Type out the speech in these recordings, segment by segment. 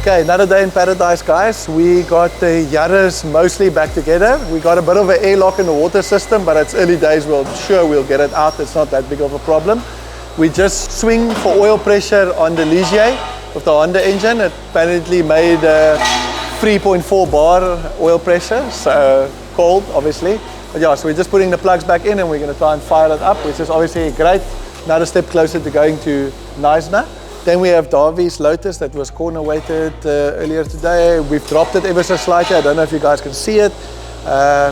Okay, another day in paradise, guys. We got the YARIS mostly back together. We got a bit of an airlock in the water system, but it's early days. We'll get it out. It's not that big of a problem. We just swing for oil pressure on the Ligier with the Honda engine. It apparently made 3.4 bar oil pressure, so cold, obviously. But yeah, so we're just putting the plugs back in and we're going to try and fire it up, which is obviously great. Another step closer to going to Nian. Then we have Davi's Lotus that was corner weighted earlier today. We've dropped it ever so slightly. I don't know if you guys can see it.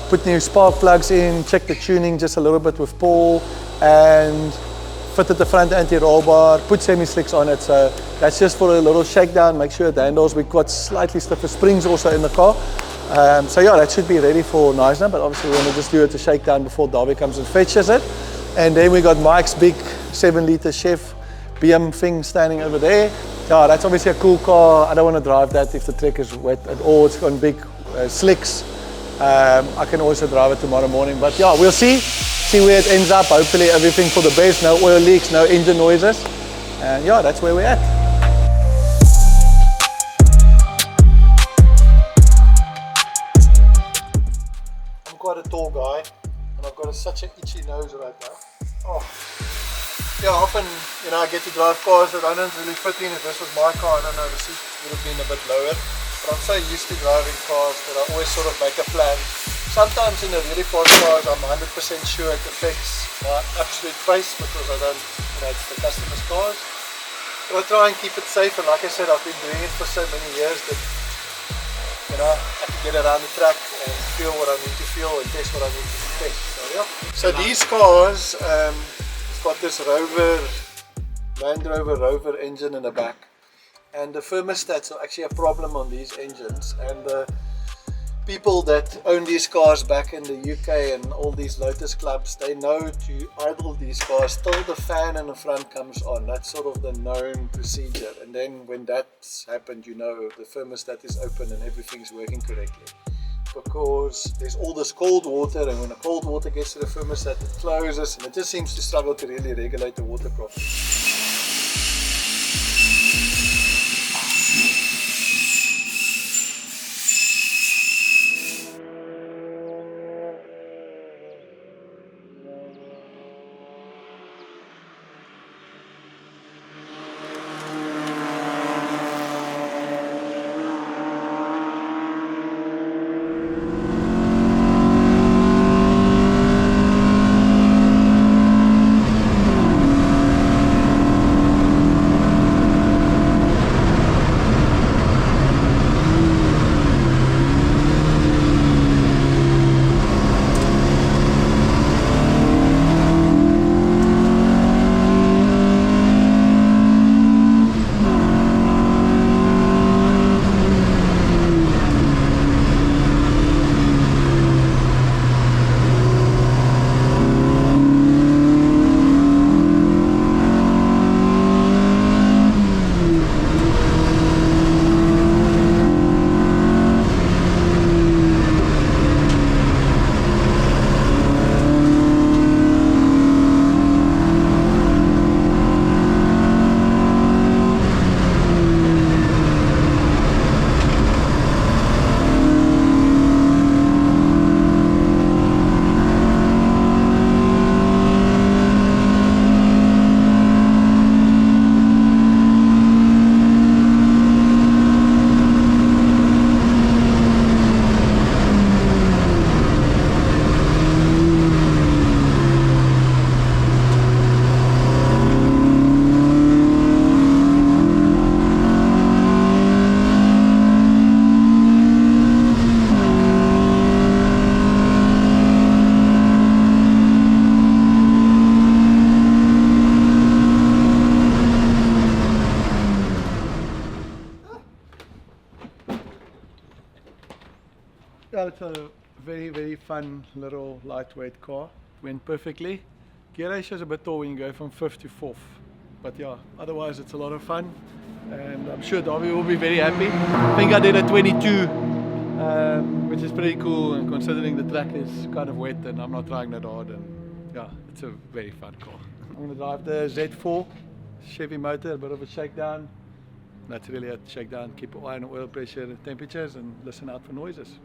Put new spark plugs in, check the tuning just a little bit with Paul, and fitted the front anti-roll bar, put semi-slicks on it. So that's just for a little shakedown, make sure it handles. We've got slightly stiffer springs also in the car. So yeah, that should be ready for Nian, but obviously we're going to just do it to shakedown before Davi comes and fetches it. And then we got Mike's big 7-litre Chef BMW thing standing over there. Yeah, that's obviously a cool car. I don't want to drive that if the track is wet at all. It's got big slicks. I can also drive it tomorrow morning, but yeah, we'll see where it ends up. Hopefully everything for the best, no oil leaks, no engine noises. And yeah, that's where we're at. I'm quite a tall guy, and I've got such an itchy nose right now. Oh. Yeah, often, you know, I get to drive cars that I don't really fit in. If this was my car, I don't know, the seat would have been a bit lower. But I'm so used to driving cars that I always sort of make a plan. Sometimes in the really fast cars, I'm 100% sure it affects my absolute face because I don't, you know, it's the customer's cars. But I try and keep it safe, and like I said, I've been doing it for so many years that, you know, I can get around the track and feel what I need to feel and test what I need to test. So yeah. So these cars, got this Land Rover Rover engine in the back, and the thermostats are actually a problem on these engines, and the people that own these cars back in the UK and all these Lotus clubs, they know to idle these cars till the fan in the front comes on. That's sort of the known procedure, and then when that's happened, you know the thermostat is open and everything's working correctly. Because there's all this cold water, and when the cold water gets to the thermostat, it closes, and it just seems to struggle to really regulate the water properly. Yeah, it's a very, very fun little lightweight car. Went perfectly. Gear ratio is a bit tall when you go from 5th to 4th. But yeah, otherwise it's a lot of fun. And I'm sure Davi will be very happy. I think I did a 22, which is pretty cool, and considering the track is kind of wet and I'm not trying that hard. And yeah, it's a very fun car. I'm going to drive the Z4 Chevy motor, a bit of a shakedown. that's really it. Shakedown, keep an eye on oil pressure and temperatures, and listen out for noises.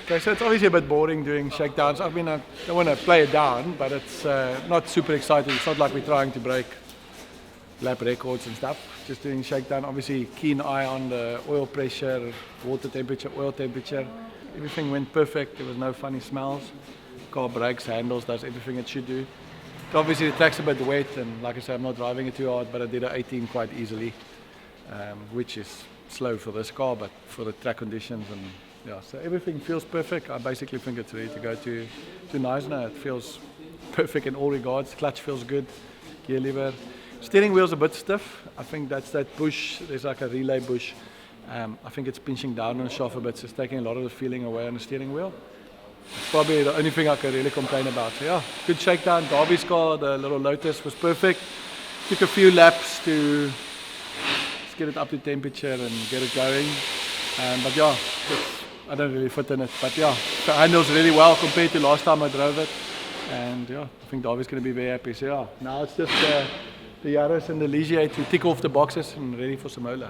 Okay, so it's obviously a bit boring doing shakedowns. I mean, I don't want to play it down, but it's not super exciting. It's not like we're trying to break lap records and stuff. Just doing shakedown. Obviously, keen eye on the oil pressure, water temperature, oil temperature. Everything went perfect. There was no funny smells. Car brakes, handles, does everything it should do. Obviously, the track's a bit wet, and like I said, I'm not driving it too hard, but I did an 18 quite easily, which is slow for this car, but for the track conditions, and yeah, so everything feels perfect. I basically think it's ready to go to Nian now. It feels perfect in all regards. Clutch feels good, gear lever. Steering wheel's a bit stiff. I think that's that bush. There's like a relay bush. I think it's pinching down on the shaft a bit, so it's taking a lot of the feeling away on the steering wheel. It's probably the only thing I can really complain about. So yeah, good shakedown. Darby's car, the little Lotus, was perfect. Took a few laps to just get it up to temperature and get it going. But yeah, I don't really fit in it. But yeah, it handles really well compared to last time I drove it. And yeah, I think Darby's going to be very happy. So yeah, now it's just the YARIS and the Ligier to tick off the boxes and ready for Samola.